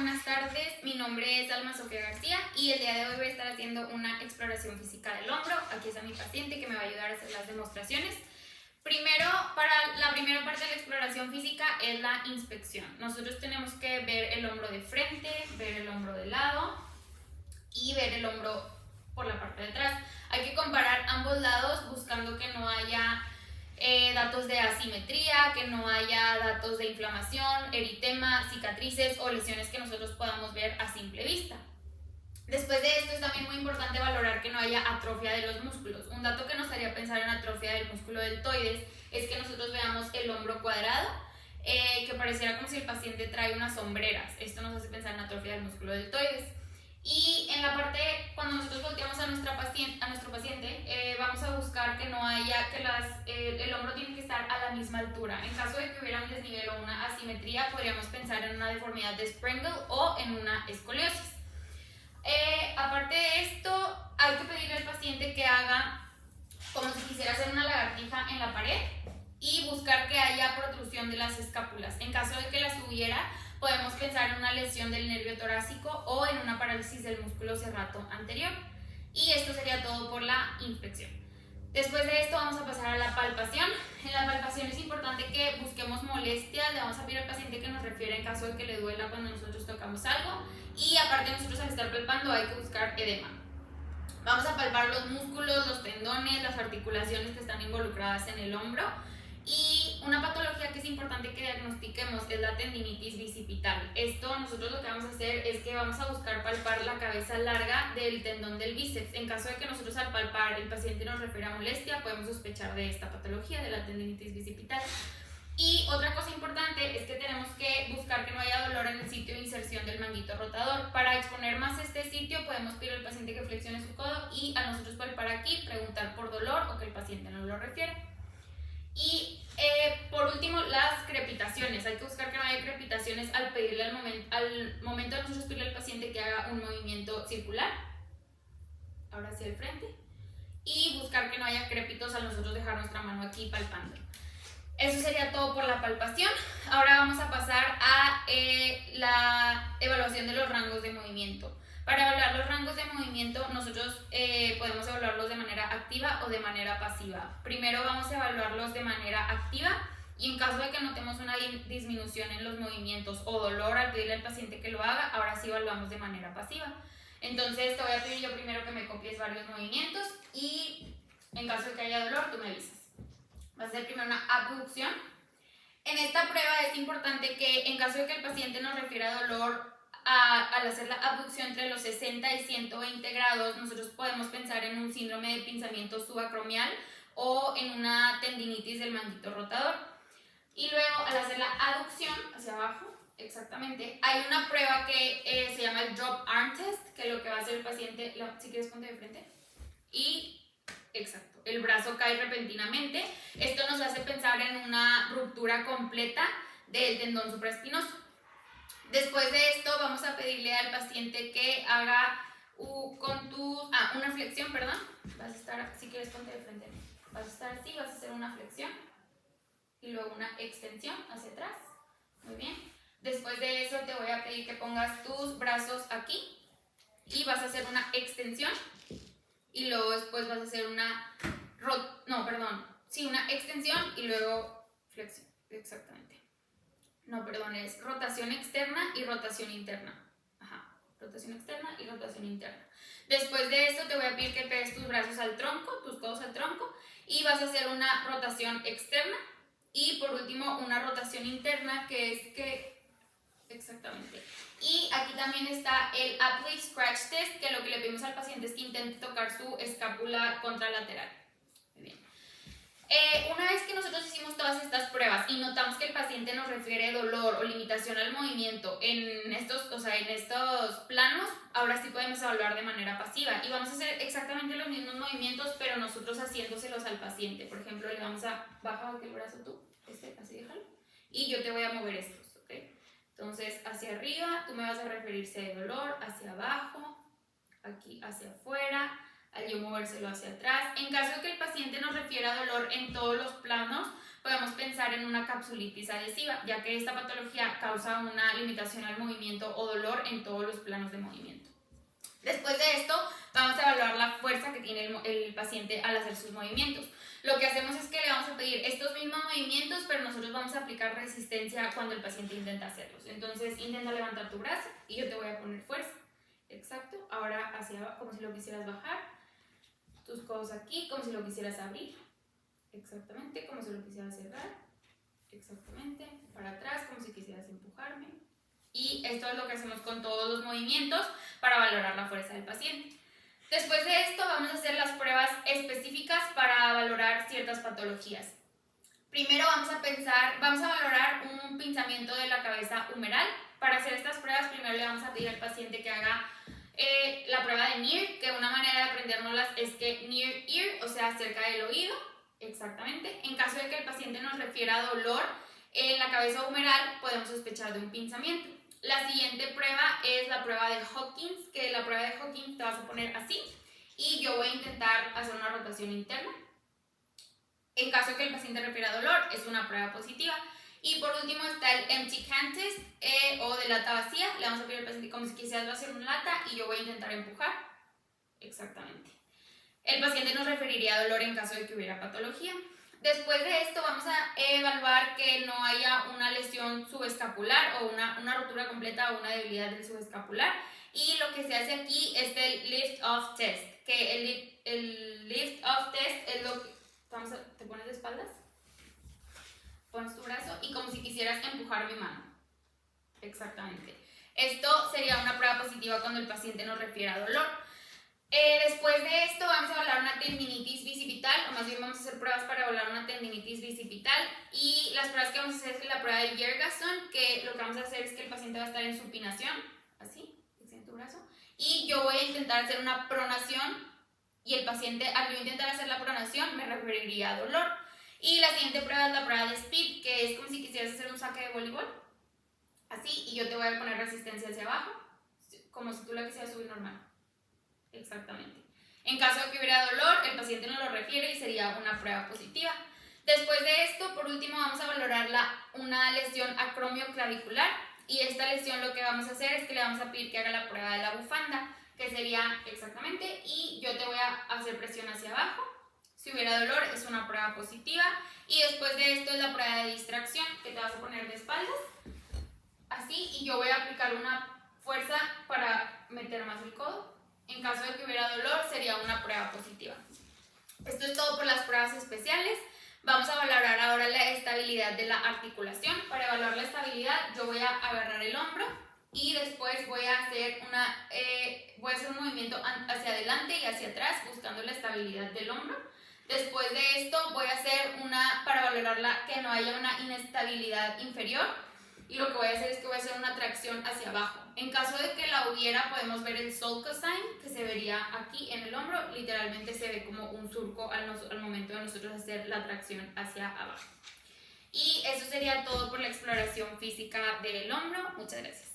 buenas tardes. Mi nombre es Alma Sofía García y el día de hoy voy a estar haciendo una exploración física del hombro. Aquí está mi paciente que me va a ayudar a hacer las demostraciones. Primero, para la primera parte de la exploración física es la inspección. Nosotros tenemos que ver el hombro de frente, ver el hombro de lado y ver el hombro por la parte de atrás. Hay que comparar ambos lados buscando que no haya datos de asimetría, que no haya datos de inflamación, eritema, cicatrices o lesiones que nosotros podamos ver a simple vista. Después de esto es también muy importante valorar que no haya atrofia de los músculos. Un dato que nos haría pensar en atrofia del músculo deltoides es que nosotros veamos el hombro cuadrado, que pareciera como si el paciente trae unas sombreras. Esto nos hace pensar en atrofia del músculo deltoides. Y en la parte, cuando nosotros volteamos a nuestro paciente, vamos a buscar que no haya, el hombro tiene que estar a la misma altura. En caso de que hubiera un desnivel o una asimetría, podríamos pensar en una deformidad de Sprengel o en una escoliosis. Aparte de esto, hay que pedirle al paciente que haga como si quisiera hacer una lagartija en la pared y buscar que haya protrusión de las escápulas. En caso de que las hubiera, podemos pensar en una lesión del nervio torácico o en una parálisis del músculo serrato anterior. Y esto sería todo por la inspección. Después de esto vamos a pasar a la palpación. En la palpación es importante que busquemos molestias. Le vamos a pedir al paciente que nos refiera en caso de que le duela cuando nosotros tocamos algo. Y aparte nosotros al estar palpando hay que buscar edema. Vamos a palpar los músculos, los tendones, las articulaciones que están involucradas en el hombro. Y una patología que es importante que diagnostiquemos es la tendinitis bicipital. Esto nosotros lo que vamos a hacer es que vamos a buscar palpar la cabeza larga del tendón del bíceps. En caso de que nosotros al palpar el paciente nos refiera a molestia, podemos sospechar de esta patología, de la tendinitis bicipital. Y otra cosa importante es que tenemos que buscar que no haya dolor en el sitio de inserción del manguito rotador. Para exponer más este sitio podemos pedir al paciente que flexione su codo y a nosotros palpar aquí, preguntar por dolor o que el paciente nos lo refiera. Y por último, las crepitaciones. Hay que buscar que no haya crepitaciones al pedirle al momento de nosotros pedirle al paciente que haga un movimiento circular, ahora hacia el frente, y buscar que no haya crépitos al nosotros dejar nuestra mano aquí palpando. Eso sería todo por la palpación. Ahora vamos a pasar a la evaluación de los rangos de movimiento. Para evaluar los rangos de movimiento, nosotros podemos evaluarlos de manera activa o de manera pasiva. Primero vamos a evaluarlos de manera activa y en caso de que notemos una disminución en los movimientos o dolor al pedirle al paciente que lo haga, ahora sí evaluamos de manera pasiva. Entonces te voy a pedir yo primero que me copies varios movimientos y en caso de que haya dolor, tú me avisas. Vas a hacer primero una abducción. En esta prueba es importante que en caso de que el paciente nos refiera a dolor al hacer la abducción entre los 60 y 120 grados, nosotros podemos pensar en un síndrome de pinzamiento subacromial o en una tendinitis del manguito rotador. Y luego al hacer la aducción hacia abajo, exactamente, hay una prueba que se llama el drop arm test, que lo que va a hacer el paciente, si quieres ponte de frente, y exacto, el brazo cae repentinamente. Esto nos hace pensar en una ruptura completa del tendón supraespinoso. Después de esto vamos a pedirle al paciente que haga una flexión, perdón. Vas a estar, si quieres ponte de frente, vas a estar así, vas a hacer una flexión y luego una extensión hacia atrás. Muy bien. Después de eso te voy a pedir que pongas tus brazos aquí y vas a hacer una extensión y luego después vas a hacer una extensión y luego flexión, exactamente. Es rotación externa y rotación interna. Rotación externa y rotación interna. Después de esto te voy a pedir que pegues tus brazos al tronco, tus codos al tronco y vas a hacer una rotación externa y por último una rotación interna exactamente. Y aquí también está el Apley Scratch Test, que lo que le pedimos al paciente es que intente tocar su escápula contralateral. Muy bien. Una vez que nosotros hicimos todas estas pruebas y notamos que el paciente nos refiere dolor o limitación al movimiento en estos planos, ahora sí podemos evaluar de manera pasiva y vamos a hacer exactamente los mismos movimientos, pero nosotros haciéndoselos al paciente. Por ejemplo, le vamos a bajar el brazo tú, así déjalo, y yo te voy a mover estos, ¿ok? Entonces, hacia arriba, tú me vas a referirse de dolor, hacia abajo, aquí hacia afuera, al yo movérselo hacia atrás. En caso de que el paciente nos refiera a dolor en todos los planos, podemos pensar en una capsulitis adhesiva, ya que esta patología causa una limitación al movimiento o dolor en todos los planos de movimiento. Después de esto, vamos a evaluar la fuerza que tiene el paciente al hacer sus movimientos. Lo que hacemos es que le vamos a pedir estos mismos movimientos, pero nosotros vamos a aplicar resistencia cuando el paciente intenta hacerlos. Entonces, intenta levantar tu brazo y yo te voy a poner fuerza. Exacto. Ahora hacia abajo, como si lo quisieras bajar. Tus codos aquí, como si lo quisieras abrir. Exactamente, como si lo quisieras cerrar. Exactamente. Para atrás, como si quisieras empujarme. Y esto es lo que hacemos con todos los movimientos para valorar la fuerza del paciente. Después de esto vamos a hacer las pruebas específicas para valorar ciertas patologías. Primero vamos a valorar un pinzamiento de la cabeza humeral. Para hacer estas pruebas primero le vamos a pedir al paciente que haga la prueba de NEAR, que una manera de aprendérnoslas es que near ear, o sea, cerca del oído, exactamente. En caso de que el paciente nos refiera a dolor en la cabeza humeral, podemos sospechar de un pinzamiento. La siguiente prueba es la prueba de Hawkins, que la prueba de Hawkins te vas a poner así y yo voy a intentar hacer una rotación interna. En caso de que el paciente refiera a dolor, es una prueba positiva. Y por último está el empty can test o de lata vacía. Le vamos a pedir al paciente como si quisieras hacer una lata y yo voy a intentar empujar. Exactamente. El paciente nos referiría a dolor en caso de que hubiera patología. Después de esto vamos a evaluar que no haya una lesión subescapular o una rotura completa o una debilidad del subescapular. Y lo que se hace aquí es el lift-off test, que el lift-off test es lo que... ¿Te pones de espaldas? Pones tu brazo y como si quisieras empujar mi mano. Exactamente. Esto sería una prueba positiva cuando el paciente nos refiere a dolor. Después de esto vamos a evaluar una tendinitis bicipital, o más bien vamos a hacer pruebas para evaluar una tendinitis bicipital. Y las pruebas que vamos a hacer es la prueba de Jergason, que lo que vamos a hacer es que el paciente va a estar en supinación, así, extiende tu brazo, y yo voy a intentar hacer una pronación, y el paciente al yo intentar hacer la pronación me referiría a dolor. Y la siguiente prueba es la prueba de speed, que es como si quisieras hacer un saque de voleibol, así, y yo te voy a poner resistencia hacia abajo, como si tú la quisieras subir normal. Exactamente. En caso de que hubiera dolor, el paciente nos lo refiere y sería una prueba positiva. Después de esto, por último, vamos a valorar una lesión acromioclavicular. Y esta lesión lo que vamos a hacer es que le vamos a pedir que haga la prueba de la bufanda, que sería exactamente, y yo te voy a hacer presión hacia abajo. Si hubiera dolor, es una prueba positiva. Y después de esto es la prueba de distracción, que te vas a poner de espaldas, así, y yo voy a aplicar una fuerza para meter más el codo. En caso de que hubiera dolor, sería una prueba positiva. Esto es todo por las pruebas especiales. Vamos a valorar ahora la estabilidad de la articulación. Para evaluar la estabilidad, yo voy a agarrar el hombro y después voy a hacer un movimiento hacia adelante y hacia atrás, buscando la estabilidad del hombro. Después de esto, voy a hacer para valorar que no haya una inestabilidad inferior. Y lo que voy a hacer es que voy a hacer una tracción hacia abajo. En caso de que la hubiera, podemos ver el sulcosine, que se vería aquí en el hombro. Literalmente se ve como un surco al momento de nosotros hacer la tracción hacia abajo. Y eso sería todo por la exploración física del hombro. Muchas gracias.